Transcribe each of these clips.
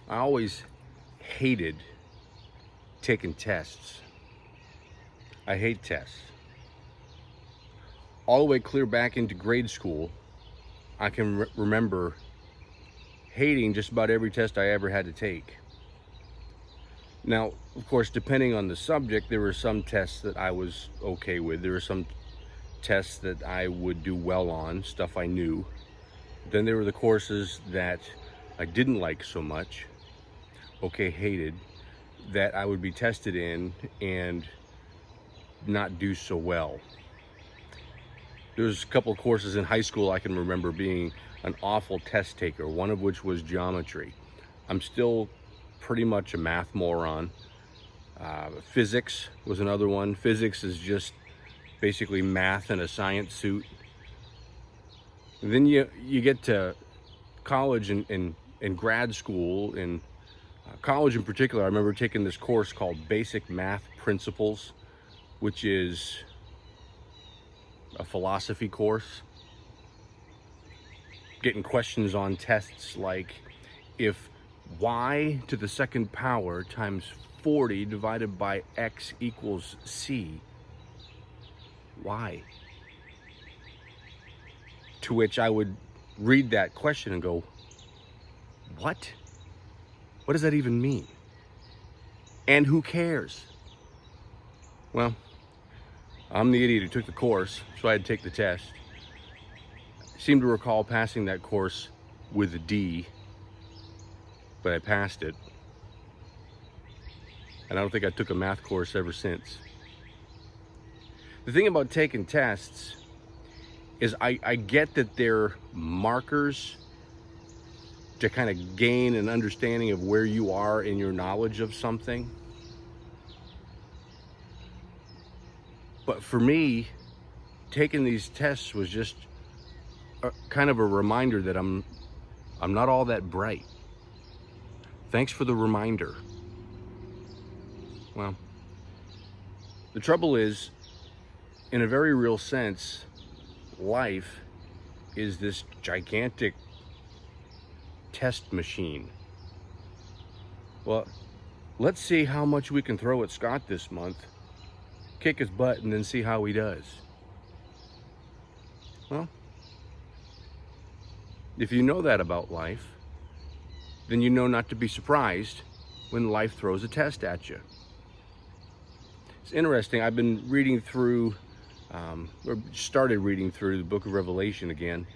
I always hated taking tests. I hate tests. All the way clear back into grade school, I can remember hating just about every test I ever had to take. Now, of course, depending on the subject, there were some tests that I was okay with. There were some tests that I would do well on, stuff I knew. Then there were the courses that I didn't like so much, hated, that I would be tested in and not do so well. There was a couple of courses in high school I can remember being an awful test taker, one of which was geometry. I'm still pretty much a math moron. Physics was another one. Physics is just basically math in a science suit. And then you get to college and grad school. In college in particular, I remember taking this course called Basic Math Principles, which is a philosophy course. Getting questions on tests like, if y to the second power times 40 divided by x equals c, why? To which I would read that question and go, what? What does that even mean? And who cares? Well, I'm the idiot who took the course, so I had to take the test. I seem to recall passing that course with a D, but I passed it. And I don't think I took a math course ever since. The thing about taking tests is I get that they're markers to kind of gain an understanding of where you are in your knowledge of something. But for me, taking these tests was just kind of a reminder that I'm not all that bright. Thanks for the reminder. Well, the trouble is, in a very real sense, life is this gigantic test machine. Well, let's see how much we can throw at Scott this month, kick his butt, and then see how he does. Well, if you know that about life, then you know not to be surprised when life throws a test at you. It's interesting, I've been reading through, or started reading through the book of Revelation again,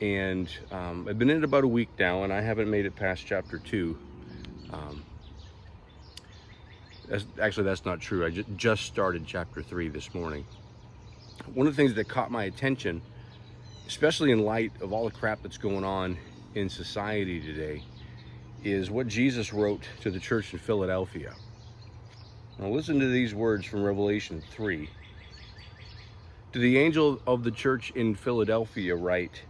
and I've been in it about a week now, and I haven't made it past chapter 2. That's not true. I just started chapter 3 this morning. One of the things that caught my attention, especially in light of all the crap that's going on in society today, is what Jesus wrote to the church in Philadelphia. Now listen to these words from Revelation 3. To the angel of the church in Philadelphia write,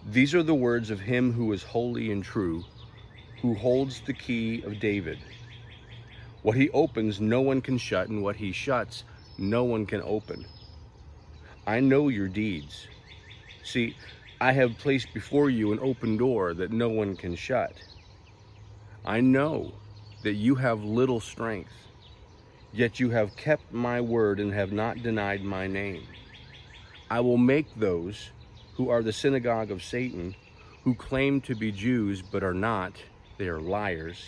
these are the words of him who is holy and true, who holds the key of David. What he opens, no one can shut, and what he shuts, no one can open. I know your deeds. See, I have placed before you an open door that no one can shut. I know that you have little strength, yet you have kept my word and have not denied my name. I will make those who are the synagogue of Satan, who claim to be Jews but are not, they are liars.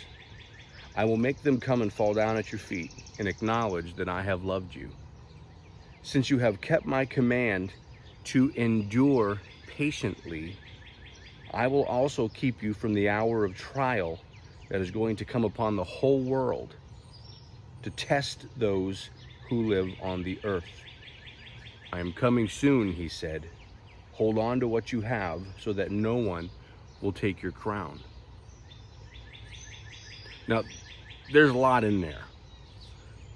I will make them come and fall down at your feet and acknowledge that I have loved you. Since you have kept my command to endure patiently, I will also keep you from the hour of trial that is going to come upon the whole world to test those who live on the earth. I am coming soon, he said. Hold on to what you have so that no one will take your crown. Now, there's a lot in there.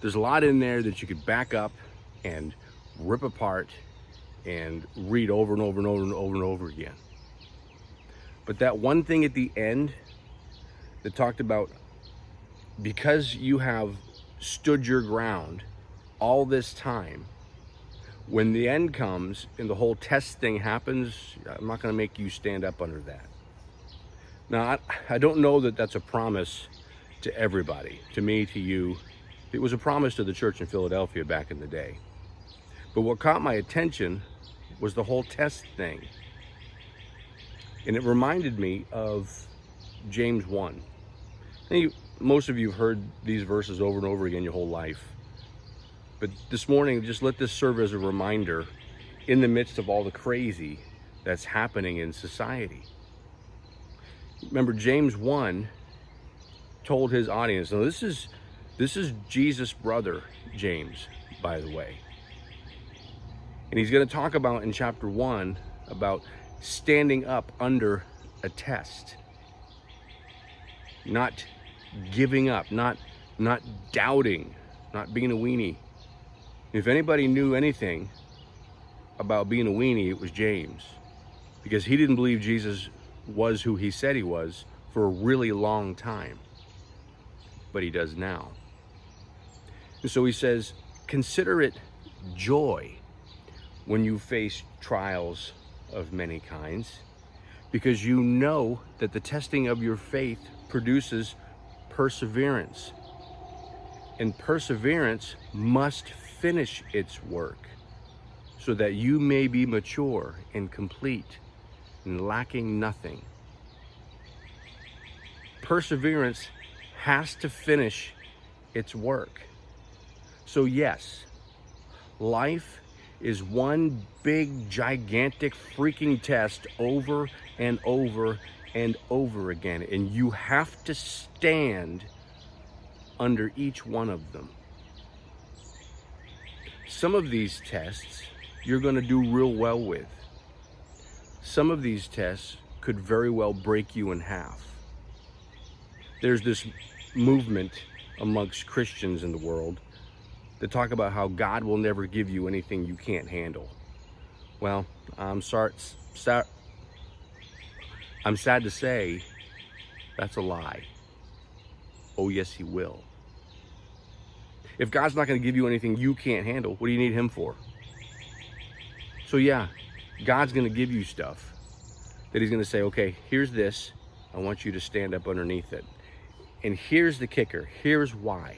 There's a lot in there that you could back up and rip apart and read over and over and over and over and over again. But that one thing at the end that talked about, because you have stood your ground all this time, when the end comes and the whole test thing happens, I'm not going to make you stand up under that. Now, I don't know that that's a promise to everybody, to me, to you. It was a promise to the church in Philadelphia back in the day. But what caught my attention was the whole test thing. And it reminded me of James 1. Most of you have heard these verses over and over again your whole life. But this morning, just let this serve as a reminder in the midst of all the crazy that's happening in society. Remember, James 1 told his audience, now this is Jesus' brother, James, by the way. And he's going to talk about in chapter 1 about standing up under a test. Not giving up, not doubting, not being a weenie. If anybody knew anything about being a weenie, it was James. Because he didn't believe Jesus was who he said he was for a really long time. But he does now. And so he says, consider it joy when you face trials of many kinds, because you know that the testing of your faith produces perseverance. And perseverance must finish its work, so that you may be mature and complete and lacking nothing. Perseverance has to finish its work. So yes, life is one big, gigantic, freaking test over and over and over again. And you have to stand under each one of them. Some of these tests you're going to do real well with. Some of these tests could very well break you in half. There's this movement amongst Christians in the world that talk about how God will never give you anything you can't handle. Well, I'm sad to say that's a lie. Oh yes, he will. If God's not going to give you anything you can't handle, what do you need him for? So yeah, God's going to give you stuff that he's going to say, okay, here's this. I want you to stand up underneath it. And here's the kicker. Here's why.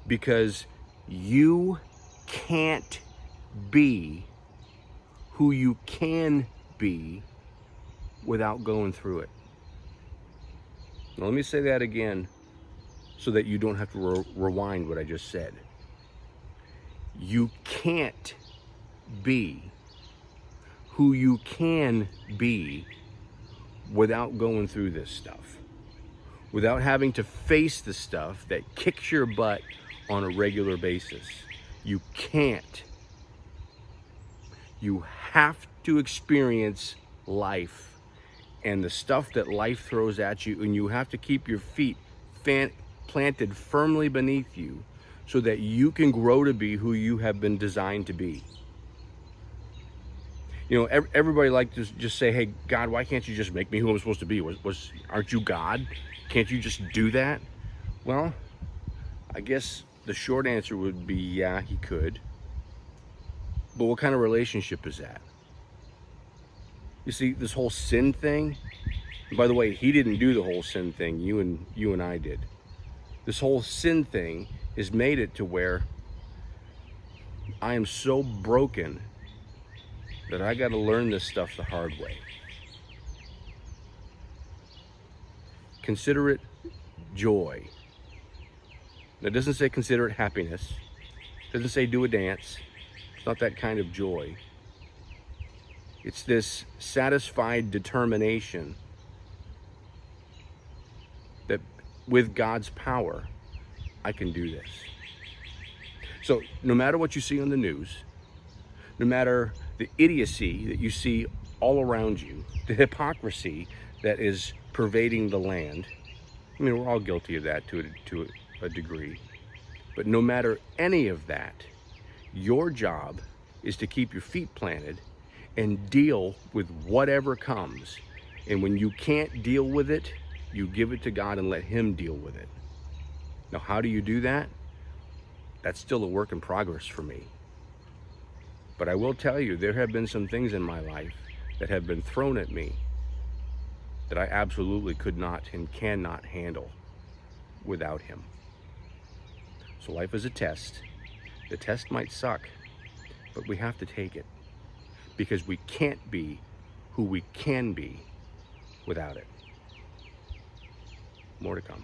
Because you can't be who you can be without going through it. Now, let me say that again so that you don't have to rewind what I just said. You can't be who you can be without going through this stuff, without having to face the stuff that kicks your butt on a regular basis. You can't. You have to experience life and the stuff that life throws at you, and you have to keep your feet planted firmly beneath you so that you can grow to be who you have been designed to be. You know, everybody like to just say, hey, God, why can't you just make me who I'm supposed to be? Aren't you God? Can't you just do that? Well, I guess the short answer would be, yeah, he could. But what kind of relationship is that? You see, this whole sin thing, and by the way, he didn't do the whole sin thing, you and I did. This whole sin thing has made it to where I am so broken that I got to learn this stuff the hard way. Consider it joy. Now, it doesn't say consider it happiness. It doesn't say do a dance. It's not that kind of joy. It's this satisfied determination that with God's power, I can do this. So no matter what you see on the news, no matter the idiocy that you see all around you, the hypocrisy that is pervading the land, I mean, we're all guilty of that to a degree. But no matter any of that, your job is to keep your feet planted and deal with whatever comes. And when you can't deal with it, you give it to God and let him deal with it. Now, how do you do that? That's still a work in progress for me. But I will tell you, there have been some things in my life that have been thrown at me that I absolutely could not and cannot handle without him. So life is a test. The test might suck, but we have to take it because we can't be who we can be without it. More to come.